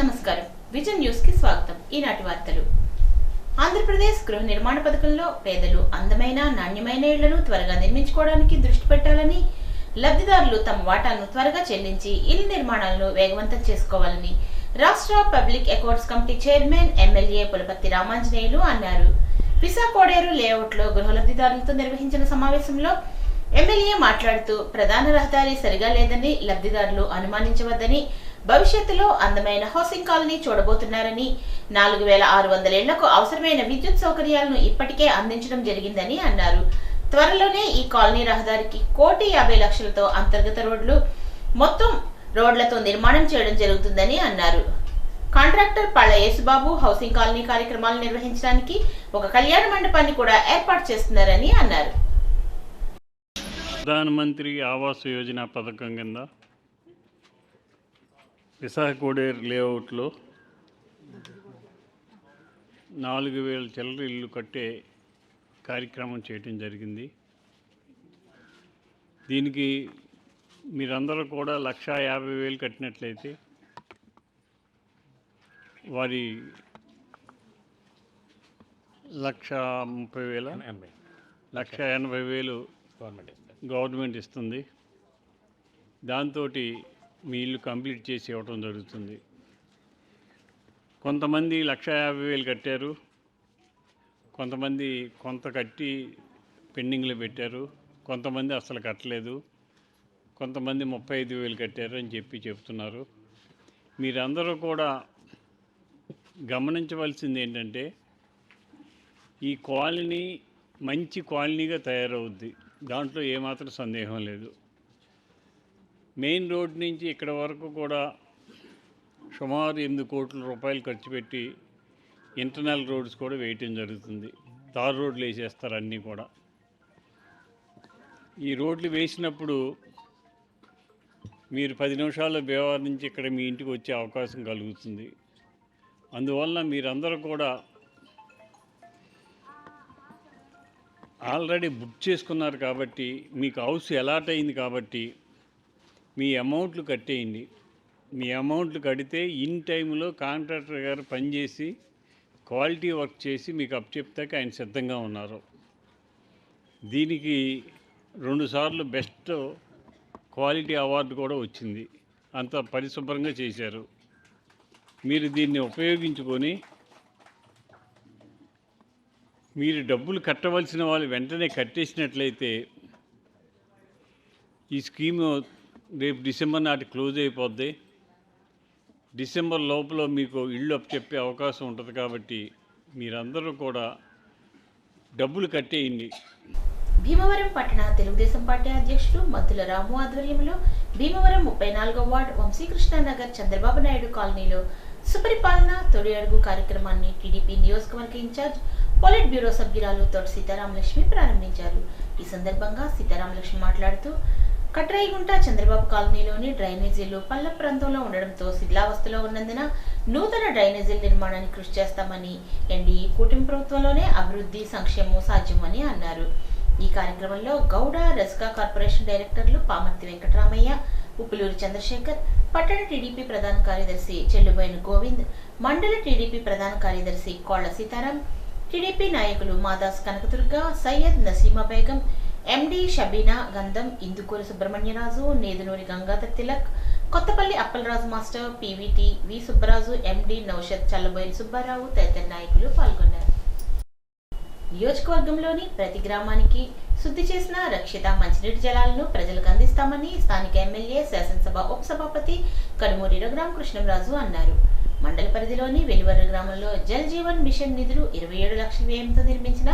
నమస్కారం. Vision news కి స్వాగతం. ఈనాటి వార్తలు. ఆంధ్రప్రదేశ్ గృహ నిర్మాణ పథకంలో పేదలు అందమైన నాణ్యమైన ఇళ్లను త్వరగా నిర్మించుకోవడానికి దృష్టి పెట్టాలని, లబ్ధిదారులు తమ వాటాను త్వరగా చెల్లించి ఇళ్ల నిర్మాణాలను వేగవంతం చేసుకోవాలని రాష్ట్ర public accounts committee chairman MLA Pulaparthi Ramanjaneyulu అన్నారు. విశాఖ కోడేరు లేఅవుట్లో గృహ లబ్ధిదారులతో నిర్వహించిన సమావేశంలో ఎమ్మెల్యే మాట్లాడుతూ ప్రధాన రహదారి సరిగా లేదని లబ్ధిదారులు అనుమానించవద్దని, భవిష్యత్తులో అందమైన హౌసింగ్ కాలనీ చూడబోతున్నారని, 4600 ఇళ్లకు అవసరమైన విద్యుత్ సౌకర్యాలను ఇప్పటికే అందించడం జరిగిందని అన్నారు. త్వరలోనే ఈ కాలనీ రహదారికి 1,50,00,000తో అంతర్గత రోడ్లు, మొత్తం రోడ్లతో నిర్మాణం చేయడం జరుగుతుందని అన్నారు. కాంట్రాక్టర్ పళ్ళ యేసుబాబు హౌసింగ్ కాలనీ కార్యక్రమాలు నిర్వహించడానికి ఒక కళ్యాణ మండపాన్ని కూడా ఏర్పాటు చేస్తున్నారని అన్నారు. ప్రధానమంత్రి ఆవాస్ యోజన పథకం కింద విశాఖ కోడేరు లేఅవుట్లో 4,000 చిల్లర ఇల్లు కట్టే కార్యక్రమం చేయటం జరిగింది. దీనికి మీరందరూ కూడా 1,50,000 కట్టినట్లయితే వారి 1,30,000 గవర్నమెంట్ ఇస్తుంది. దాంతో మీ ఇల్లు కంప్లీట్ చేసి ఇవ్వటం జరుగుతుంది. కొంతమంది 1,50,000 కట్టారు, కొంతమంది కొంత కట్టి పెండింగ్లో పెట్టారు, కొంతమంది అసలు కట్టలేదు, కొంతమంది 35,000 కట్టారు అని చెప్తున్నారు. మీరందరూ కూడా గమనించవలసింది ఏంటంటే, ఈ కాలనీ మంచి కాలనీగా తయారవుద్ది, దాంట్లో ఏమాత్రం సందేహం లేదు. మెయిన్ రోడ్ నుంచి ఇక్కడ వరకు కూడా సుమారు 8 కోట్ల రూపాయలు ఖర్చు పెట్టి ఇంటర్నల్ రోడ్స్ కూడా వేయటం జరుగుతుంది. తార్ రోడ్లు వేసేస్తారు అన్నీ కూడా. ఈ రోడ్లు వేసినప్పుడు మీరు 10 నిమిషాల్లో భీమవరం నుంచి ఇక్కడ మీ ఇంటికి వచ్చే అవకాశం కలుగుతుంది. అందువల్ల మీరందరూ కూడా ఆల్రెడీ బుక్ చేసుకున్నారు కాబట్టి, మీకు హౌస్ అలాట్ అయింది కాబట్టి మీ అమౌంట్లు కట్టేయండి. మీ అమౌంట్లు కడితే ఇన్ టైంలో కాంట్రాక్టర్ గారు పనిచేసి క్వాలిటీ వర్క్ చేసి మీకు అప్పచెప్తాక ఆయన సిద్ధంగా ఉన్నారు. దీనికి 2 సార్లు బెస్ట్ క్వాలిటీ అవార్డు కూడా వచ్చింది. అంత పరిశుభ్రంగా చేశారు. మీరు దీన్ని ఉపయోగించుకొని మీరు డబ్బులు కట్టవలసిన వాళ్ళు వెంటనే కట్టేసినట్లయితే ఈ స్కీము రేపు డిసెంబర్ నాటి క్లోజ్ అయిపోద్ది. డిసెంబర్ లోపల మీకు ఇళ్ళు అప్పచెప్పే అవకాశం ఉంటుంది. కాబట్టి మీరందరూ కూడా డబ్బులు కట్టేయండి. భీమవరం పట్టణ తెలుగుదేశం పార్టీ అధ్యక్షుడు మద్దుల రాము ఆధ్వర్యంలో భీమవరం 34వ వార్డు వంశీకృష్ణనగర్ చంద్రబాబు నాయుడు కాలనీలో సుపరిపాలన తొలి అడుగు కార్యక్రమాన్ని టీడీపీ నియోజకవర్గ ఇన్ఛార్జ్ పొలిట్ బ్యూరో సభ్యురాలు తోటి సీతారామలక్ష్మి ప్రారంభించారు. ఈ సందర్భంగా సీతారామలక్ష్మి మాట్లాడుతూ, కట్రాయిగుంట చంద్రబాబు కాలనీలోని డ్రైనేజీలు పల్ల ప్రాంతంలో ఉండడంతో శిథిలావస్థలో ఉన్నందున నూతన డ్రైనేజీల నిర్మాణానికి కృషి చేస్తామని, ఎన్డీఏ కూటమి ప్రభుత్వంలోనే అభివృద్ధి సంక్షేమం సాధ్యమని అన్నారు. ఈ కార్యక్రమంలో గౌడ రస్కా కార్పొరేషన్ డైరెక్టర్లు పామర్తి వెంకటరామయ్య, ఉప్పులూరి చంద్రశేఖర్, పట్టణ టీడీపీ ప్రధాన కార్యదర్శి చెల్లుబోయిన గోవింద్, మండల టీడీపీ ప్రధాన కార్యదర్శి కోళ్ల సీతారాం, టీడీపీ నాయకులు మాదాస్ కనకదుర్గ, సయ్యద్ నసీమా బేగం, ఎండి షబీనా గంధం, ఇందుకూరు సుబ్రహ్మణ్యరాజు, నేదునూరి గంగాధర్ తిలక్, కొత్తపల్లి అప్పలరాజు మాస్టర్, పీవీటీ వి సుబ్బరాజు, ఎండి నౌషద్, చల్లబోయిన సుబ్బారావు తదితర నాయకులు పాల్గొన్నారు. నియోజకవర్గంలోని ప్రతి గ్రామానికి శుద్ధి చేసిన రక్షిత మంచినీటి జలాలను ప్రజలకు అందిస్తామని స్థానిక ఎమ్మెల్యే శాసనసభ ఉపసభాపతి కనుమూరి రఘురామకృష్ణంరాజు అన్నారు. మండల పరిధిలోని వెలివర గ్రామంలో జల్ జీవన్ మిషన్ నిధులు 27 లక్షల వ్యయంతో నిర్మించిన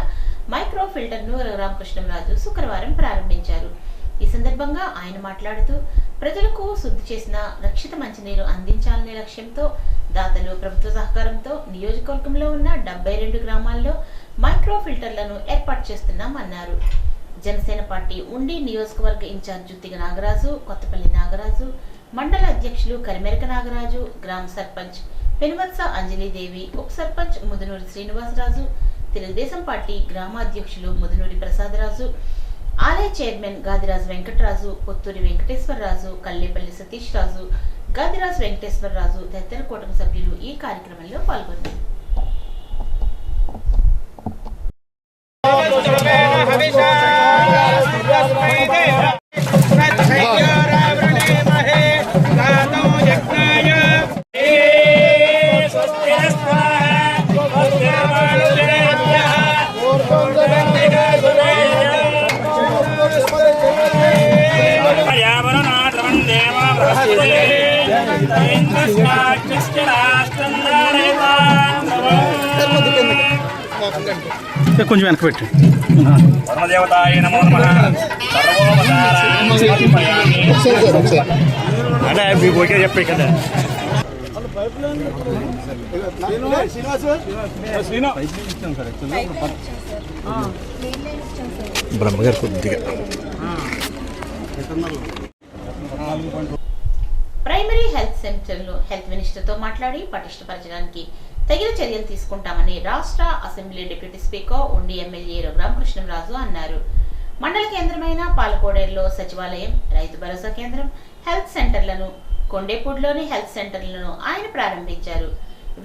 మైక్రో ఫిల్టర్ను రఘురామకృష్ణంరాజు శుక్రవారం ప్రారంభించారు. ఈ సందర్భంగా ఆయన మాట్లాడుతూ, ప్రజలకు శుద్ధి చేసిన రక్షిత మంచినీరు అందించాలనే లక్ష్యంతో దాతలు ప్రభుత్వ సహకారంతో నియోజకవర్గంలో ఉన్న 72 గ్రామాల్లో మైక్రో ఫిల్టర్లను ఏర్పాటు చేస్తున్నామన్నారు. జనసేన పార్టీ ఉండి నియోజకవర్గ ఇన్ఛార్జ్ జుత్తిగ నాగరాజు, కొత్తపల్లి నాగరాజు, మండల అధ్యక్షులు కరిమెరక నాగరాజు, గ్రామ సర్పంచ్ పెనువత్స అంజలీదేవి, ఉప సర్పంచ్ ముదునూరి శ్రీనివాసరాజు, తెలుగుదేశం పార్టీ గ్రామాధ్యక్షులు ముదునూరి ప్రసాదరాజు, ఆలయ చైర్మన్ గాదిరాజు వెంకటరాజు, పొత్తూరి వెంకటేశ్వరరాజు, కల్లేపల్లి సతీష్ రాజు, గాదిరాజ్ వెంకటేశ్వరరాజు తదితర కూటమి సభ్యులు ఈ కార్యక్రమంలో పాల్గొన్నారు. కొంచెం వెనక పెట్టి అంటే మీకు ఓకే చెప్పాయి కదా. బ్రహ్మగారు కొద్దిగా ప్రైమరీ హెల్త్ సెంటర్లో హెల్త్ మినిస్టర్తో మాట్లాడి పటిష్టపరచడానికి తగిన చర్యలు తీసుకుంటామని రాష్ట్ర అసెంబ్లీ డిప్యూటీ స్పీకర్ ఉండి ఎమ్మెల్యే రఘురామకృష్ణంరాజు అన్నారు. మండల కేంద్రమైన పాలకోడేరులో సచివాలయం, రైతు భరోసా కేంద్రం, హెల్త్ సెంటర్లను, కొండేపూడిలోని హెల్త్ సెంటర్లను ఆయన ప్రారంభించారు.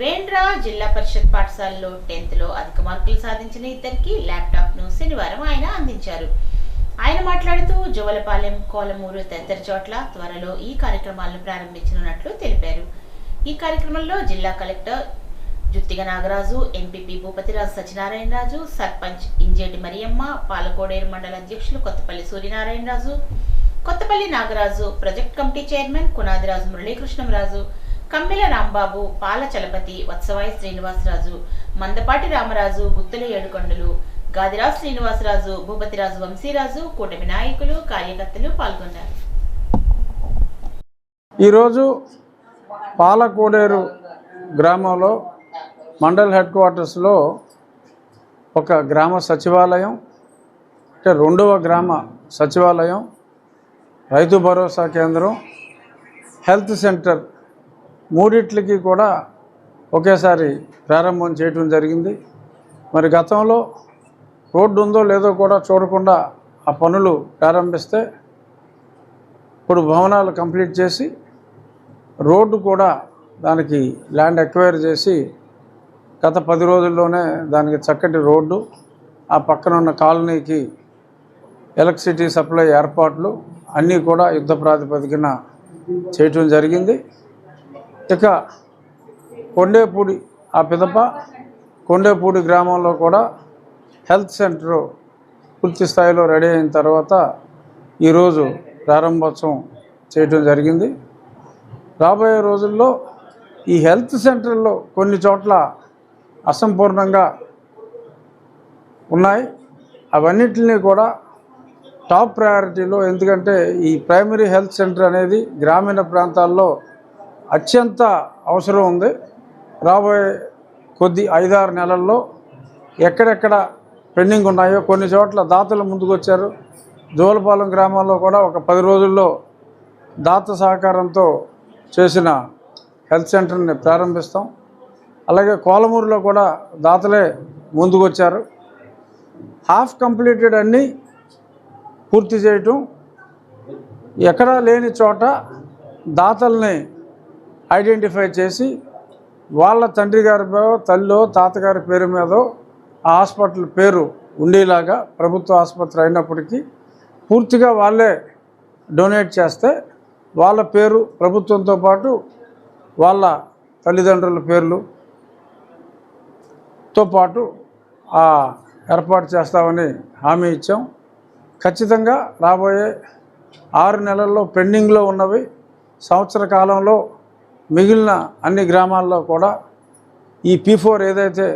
వేండ్రా జిల్లా పరిషత్ పాఠశాలలో 10th లో అధిక మార్కులు సాధించిన ఇద్దరికి ల్యాప్టాప్ను శనివారం ఆయన అందించారు. ఆయన మాట్లాడుతూ జువలపాలెం, కోలమూరు తదితర చోట్ల త్వరలో ఈ కార్యక్రమాలను ప్రారంభించనున్నట్లు తెలిపారు. ఈ కార్యక్రమంలో జిల్లా కలెక్టర్ జుత్తిగ నాగరాజు, ఎంపీపీ భూపతిరాజు సత్యనారాయణరాజు, సర్పంచ్ ఇంజేటి మరియమ్మ, పాలకోడేరు మండల అధ్యక్షులు Kothapalli Suryanarayanaraju, Kothapalli Nagaraju, project committee chairman Kunadiraju Muralikrishnamraju, Kammila Rambabu, Pala Chalapathi, Vatsavai Srinivasaraju, మందపాటి రామరాజు, గుత్తుల ఏడుకొండలు, గాదిరాజ్ శ్రీనివాసరాజు, భూపతిరాజు వంశీరాజు, కూటమి నాయకులు, కార్యకర్తలు పాల్గొన్నారు. ఈరోజు పాలకోడేరు గ్రామంలో మండల్ హెడ్ క్వార్టర్స్లో ఒక గ్రామ సచివాలయం, అంటే 2వ గ్రామ సచివాలయం, రైతు భరోసా కేంద్రం, హెల్త్ సెంటర్ మూడిట్లకి కూడా ఒకేసారి ప్రారంభం చేయటం జరిగింది. మరి గతంలో రోడ్డు ఉందో లేదో కూడా చూడకుండా ఆ పనులు ప్రారంభిస్తే ఇప్పుడు భవనాలు కంప్లీట్ చేసి రోడ్డు కూడా దానికి ల్యాండ్ ఎక్వైర్ చేసి గత 10 రోజుల్లోనే దానికి చక్కటి రోడ్డు, ఆ పక్కన ఉన్న కాలనీకి ఎలక్ట్రిసిటీ సప్లై ఏర్పాట్లు అన్నీ కూడా యుద్ధ ప్రాతిపదికన చేయటం జరిగింది. ఇక కొండేపూడి ఆ పిదప కొండేపూడి గ్రామంలో కూడా హెల్త్ సెంటర్ పూర్తి స్థాయిలో రెడీ అయిన తర్వాత ఈరోజు ప్రారంభోత్సవం చేయటం జరిగింది. రాబోయే రోజుల్లో ఈ హెల్త్ సెంటర్లో కొన్ని చోట్ల అసంపూర్ణంగా ఉన్నాయి. అవన్నిటిని కూడా టాప్ ప్రయారిటీలో, ఎందుకంటే ఈ ప్రైమరీ హెల్త్ సెంటర్ అనేది గ్రామీణ ప్రాంతాల్లో అత్యంత అవసరం ఉంది. రాబోయే 5-6 నెలల్లో ఎక్కడెక్కడ పెండింగ్ ఉన్నాయో కొన్ని చోట్ల దాతలు ముందుకు వచ్చారు. జోలపాలెం గ్రామంలో కూడా ఒక 10 రోజుల్లో దాత సహకారంతో చేసిన హెల్త్ సెంటర్ని ప్రారంభిస్తాం. అలాగే కోలమూరులో కూడా దాతలే ముందుకు వచ్చారు. హాఫ్ కంప్లీటెడ్ అన్నీ పూర్తి చేయటం, ఎక్కడా లేని చోట దాతల్ని ఐడెంటిఫై చేసి వాళ్ళ తండ్రి గారి తల్లో తాతగారి పేరు మీదో ఆ హాస్పిటల్ పేరు ఉండేలాగా ప్రభుత్వ ఆసుపత్రి అయినప్పటికీ పూర్తిగా వాళ్ళే డొనేట్ చేస్తే వాళ్ళ పేరు ప్రభుత్వంతో పాటు వాళ్ళ తల్లిదండ్రుల పేర్లుతో పాటు ఏర్పాటు చేస్తామని హామీ ఇచ్చాం. ఖచ్చితంగా రాబోయే 6 నెలల్లో పెండింగ్లో ఉన్నవి, సంవత్సర కాలంలో మిగిలిన అన్ని గ్రామాల్లో కూడా ఈ P4 ఏదైతే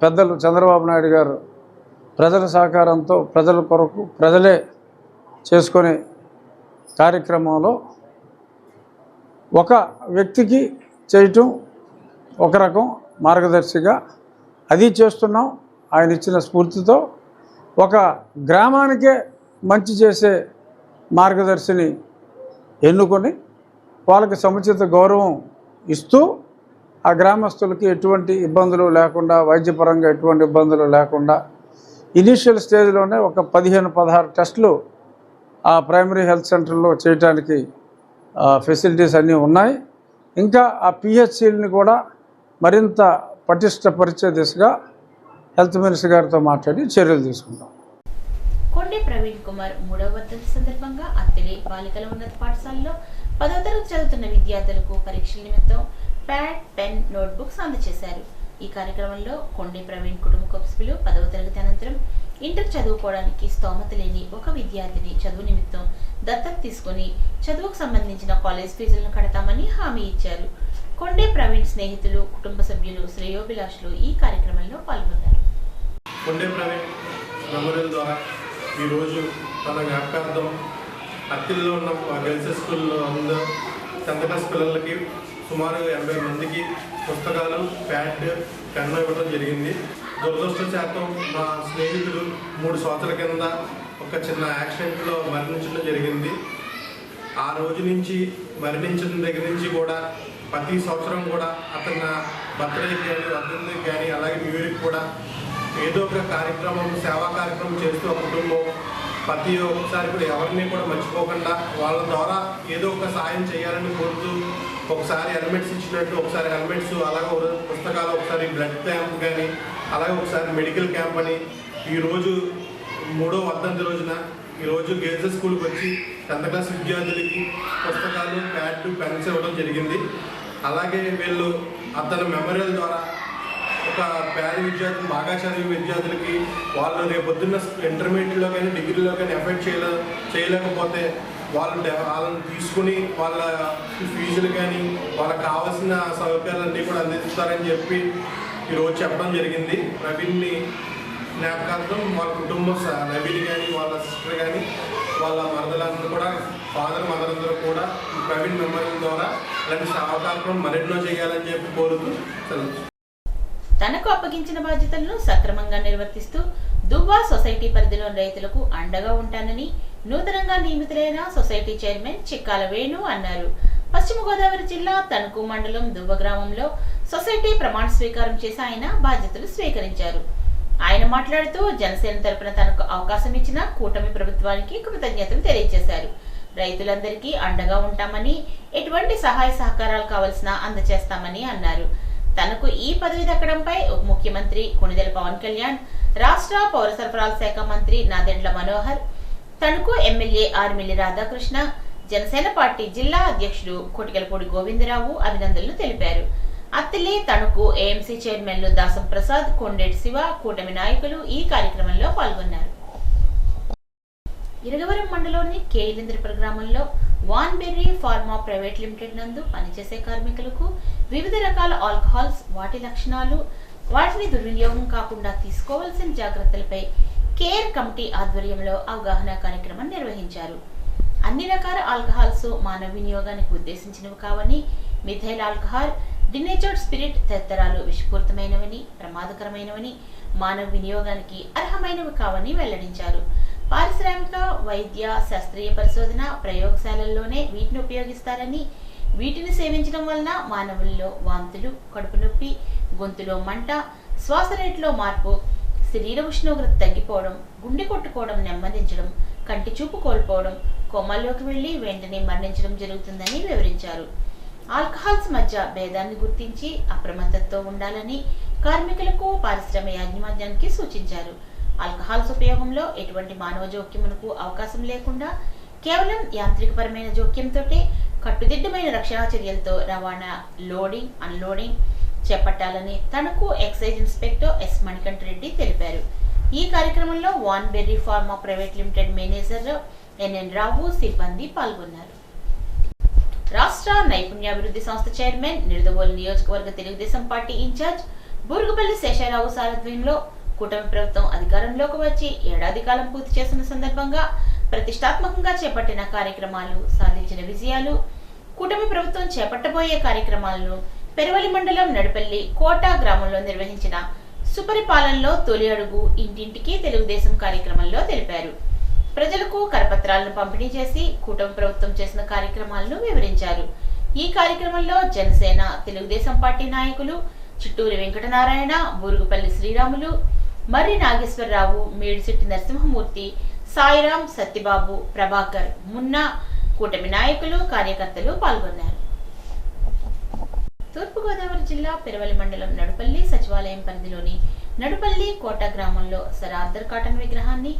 పెద్దలు చంద్రబాబు నాయుడు గారు ప్రజల సహకారంతో ప్రజల కొరకు ప్రజలే చేసుకునే కార్యక్రమంలో ఒక వ్యక్తికి చేయటం ఒక రకం మార్గదర్శిగా అది చేస్తున్నాం. ఆయన ఇచ్చిన స్ఫూర్తితో ఒక గ్రామానికే మంచి చేసే మార్గదర్శిని ఎన్నుకొని వాళ్ళకి సముచిత గౌరవం ఇస్తూ ఆ గ్రామస్తులకి ఎటువంటి ఇబ్బందులు లేకుండా, వైద్యపరంగా ఎటువంటి ఇబ్బందులు లేకుండా ఇనీషియల్ స్టేజ్లోనే ఒక 15-16 టెస్టులు ఆ ప్రైమరీ హెల్త్ సెంటర్లో చేయడానికి ఫెసిలిటీస్ అన్నీ ఉన్నాయి. ఇంకా ఆ పిహెచ్సిని కూడా మరింత పటిష్టపరిచే దిశగా హెల్త్ మినిస్టర్ గారితో మాట్లాడి చర్యలు తీసుకుంటాం. కొండే ప్రవీణ్ కుమార్ 3వ వర్ధంతి సందర్భంగా అత్తిలి బాలికల ఉన్నత పాఠశాలలో 10వ తరగతి చదువుతున్న విద్యార్థులకు పరీక్షల నిమిత్తం ప్యాడ్, పెన్, నోట్బుక్స్ అందజేశారు. ఈ కార్యక్రమంలో కొండే ప్రవీణ్ కుటుంబ సభ్యులు 10వ తరగతి అనంతరం ఇంటర్ చదువుకోవడానికి స్తోమత లేని ఒక విద్యార్థిని చదువు నిమిత్తం దత్తత తీసుకుని చదువుకు సంబంధించిన కాలేజ్ ఫీజులను కడతామని హామీ ఇచ్చారు. కొండే ప్రవీణ్ స్నేహితులు, కుటుంబ సభ్యులు, శ్రేయోభిలాషులు ఈ కార్యక్రమంలో పాల్గొన్నారు. కొండే ప్రవీణ్ మెమోరియల్ ద్వారా ఈరోజు తన జ్ఞాపకార్థం అత్తిల్లో ఉన్న గర్ల్స్ స్కూల్లో ఉన్న 10th క్లాస్ పిల్లలకి సుమారు 80 మందికి పుస్తకాలు, ప్యాడ్, పెన్ను ఇవ్వడం జరిగింది. దురదృష్టశాతం మా స్నేహితుడు 3 సంవత్సరాల కింద ఒక చిన్న యాక్సిడెంట్లో మరణించడం జరిగింది. ఆ రోజు నుంచి మరణించిన దగ్గర నుంచి కూడా ప్రతి సంవత్సరం కూడా అతని బర్త్డేకి కానీ, వర్ధంతికి కానీ, అలాగే న్యూ ఇయర్కి కూడా ఏదో ఒక కార్యక్రమం, సేవా కార్యక్రమం చేస్తూ ఆ కుటుంబం ప్రతి ఒక్కసారి కూడా ఎవరిని కూడా మర్చిపోకుండా వాళ్ళ ద్వారా ఏదో ఒక సాయం చేయాలని కోరుతూ ఒకసారి హెల్మెట్స్ ఇచ్చినట్టు, ఒకసారి హెల్మెట్స్, అలాగే పుస్తకాలు, ఒకసారి బ్లడ్ క్యాంప్ కానీ, అలాగే ఒకసారి మెడికల్ క్యాంప్ అని ఈరోజు 3వ వర్ధంతి రోజున ఈరోజు గర్ల్స్ స్కూల్కి వచ్చి 10th క్లాస్ విద్యార్థులకి పుస్తకాలు, ప్యాడ్, పెన్స్ ఇవ్వడం జరిగింది. అలాగే వీళ్ళు అతని మెమోరియల్ ద్వారా ఒక పేద విద్యార్థులు, బాగా చదివే విద్యార్థులకి వాళ్ళు రేపొద్దున్న ఇంటర్మీడియట్లో కానీ, డిగ్రీలో కానీ ఎఫెక్ట్ చేయలేకపోతే వాళ్ళని తీసుకుని వాళ్ళ ఫీజులు కానీ, వాళ్ళకి కావాల్సిన సౌకర్యాలన్నీ కూడా అందిస్తారని చెప్పి ఈరోజు చెప్పడం జరిగింది. ప్రవీణ్ని జ్ఞాపకార్థం వాళ్ళ కుటుంబం, నవీన్ కానీ, వాళ్ళ సిస్టర్ కానీ, వాళ్ళ మరదలందరూ కూడా, ఫాదర్, మదర్ అందరూ కూడా ప్రవీణ్ మెమోరియల్ ద్వారా ఇలాంటి సేవా కార్యక్రమం మరెన్నో చేయాలని చెప్పి కోరుతూ సెలవు. తనకు అప్పగించిన బాధ్యతలను సక్రమంగా నిర్వర్తిస్తూ దువ్వా సొసైటీ పరిధిలోని రైతులకు అండగా ఉంటానని నూతనంగా నియమితులైన సొసైటీ చైర్మన్ చిక్కాల వేణు అన్నారు. పశ్చిమ గోదావరి జిల్లా తణుకు మండలం దువ్వ గ్రామంలో సొసైటీ ప్రమాణ స్వీకారం చేసి ఆయన బాధ్యతలు స్వీకరించారు. ఆయన మాట్లాడుతూ జనసేన తరపున తనకు అవకాశం ఇచ్చిన కూటమి ప్రభుత్వానికి కృతజ్ఞతలు తెలియజేశారు. రైతులందరికీ అండగా ఉంటామని, ఎటువంటి సహాయ సహకారాలు కావాల్సిన అందజేస్తామని అన్నారు. తనకు ఈ పదవి దక్కడంపై ఉప ముఖ్యమంత్రి కొణిదెల పవన్ కళ్యాణ్, రాష్ట్ర పౌర సరఫరాల శాఖ మంత్రి నాదెండ్ల మనోహర్, తణుకు ఎమ్మెల్యే ఆర్మిల్లి రాధాకృష్ణ, జనసేన పార్టీ జిల్లా అధ్యక్షుడు కొటికలపూడి గోవిందరావు అభినందనలు తెలిపారు. అత్తిలి, తణుకు ఏఎంసీ చైర్మన్లు దాసం ప్రసాద్, కొండేటి శివ, కూటమి నాయకులు ఈ కార్యక్రమంలో పాల్గొన్నారు. ఇరగవరం మండలంలోని కేయిలేంద్రపుర గ్రామంలో వాన్బెర్రీ ఫార్మా ప్రైవేట్ లిమిటెడ్ నందు పనిచేసే కార్మికులకు వివిధ రకాల ఆల్కహాల్స్, వాటి లక్షణాలు, వాటిని దుర్వినియోగం కాకుండా తీసుకోవాల్సిన జాగ్రత్తలపై కేర్ కమిటీ ఆధ్వర్యంలో అవగాహన కార్యక్రమం నిర్వహించారు. అన్ని రకాల ఆల్కహాల్స్ మానవ వినియోగానికి ఉద్దేశించినవి కావని, మిథైల్ ఆల్కహాల్, డినేచర్డ్ స్పిరిట్ తదితరాలు విషపూరితమైనవని, ప్రమాదకరమైనవని, మానవ వినియోగానికి అర్హమైనవి కావని వెల్లడించారు. పారిశ్రామిక, వైద్య, శాస్త్రీయ పరిశోధన ప్రయోగశాలల్లోనే వీటిని ఉపయోగిస్తారని, వీటిని సేవించడం వలన మానవుల్లో వాంతులు, కడుపు నొప్పి, గొంతులో మంట, శ్వాస రేటులో మార్పు, శరీర ఉష్ణోగ్రత తగ్గిపోవడం, గుండె కొట్టుకోవడం నెమ్మదించడం, కంటి చూపు కోల్పోవడం, కోమాల్లోకి వెళ్లి వెంటనే మరణించడం జరుగుతుందని వివరించారు. ఆల్కహాల్స్ మధ్య భేదాన్ని గుర్తించి అప్రమత్తతో ఉండాలని కార్మికులకు, పారిశ్రామిక యాజమాన్యానికి సూచించారు. ఆల్కహాల్స్ ఉపయోగంలో ఎటువంటి మానవ జోక్యమునకు అవకాశం లేకుండా కేవలం యాంత్రికపరమైన జోక్యంతో కట్టుదిట్టమైన రక్షణ చర్యలతో రవాణా, లోడింగ్, అన్లోడింగ్ చేపట్టాలని Tanuku excise inspector S Manikanta Reddy తెలిపారు. ఈ కార్యక్రమంలో Vanberry pharma private limited manager NN Rao, సిబ్బంది పాల్గొన్నారు. రాష్ట్ర నైపుణ్యాభివృద్ధి సంస్థ చైర్మన్, నిడదవోలు నియోజకవర్గ తెలుగుదేశం పార్టీ ఇన్ఛార్జ్ బూరుగుపల్లి శేషారావు సారథ్యంలో కూటమి ప్రభుత్వం అధికారంలోకి వచ్చి ఏడాది కాలం పూర్తి చేసిన సందర్భంగా ప్రతిష్టాత్మకంగా చేపట్టిన కార్యక్రమాలు, సాధించిన విజయాలు, కూటమి ప్రభుత్వం చేపట్టబోయే కార్యక్రమాలను పెరవలి మండలం నడిపల్లి కోట గ్రామంలో నిర్వహించిన సుపరిపాలనలో తొలి అడుగు ఇంటింటికి తెలుగుదేశం కార్యక్రమంలో తెలిపారు. ప్రజలకు కరపత్రాలను పంపిణీ చేసి కూటమి ప్రభుత్వం చేసిన కార్యక్రమాలను వివరించారు. ఈ కార్యక్రమంలో జనసేన, తెలుగుదేశం పార్టీ నాయకులు చిట్టూరి వెంకటనారాయణ, బూరుగుపల్లి శ్రీరాములు, మర్రి నాగేశ్వరరావు, మేడిశెట్టి నరసింహమూర్తి, సాయిరాం, సత్యబాబు, ప్రభాకర్, మున్నా, కూటమి నాయకులు కార్యకర్తలు పాల్గొన్నారు. తూర్పుగోదావరి జిల్లా పెరవలి మండలం నడుపల్లి సచివాలయం పరిధిలోని నడుపల్లి కోట గ్రామంలో సర్ ఆర్థర్ కాటన్ విగ్రహాన్ని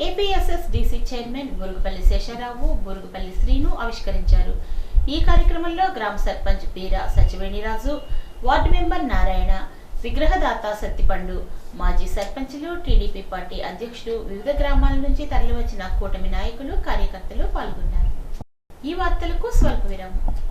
ఏపీఎస్ఎస్డిసి చైర్మన్ బురుగుపల్లి శేషారావు, బురుగుపల్లి శ్రీను ఆవిష్కరించారు. ఈ కార్యక్రమంలో గ్రామ సర్పంచ్ బీర సచివేణిరాజు, వార్డు మెంబర్ నారాయణ, విగ్రహదాత సత్తిపండు, మాజీ సర్పంచులు, టీడీపీ పార్టీ అధ్యక్షులు, వివిధ గ్రామాల నుంచి తరలివచ్చిన కూటమి నాయకులు కార్యకర్తలు పాల్గొన్నారు. ఈ వార్తలకు స్వల్ప విరామం.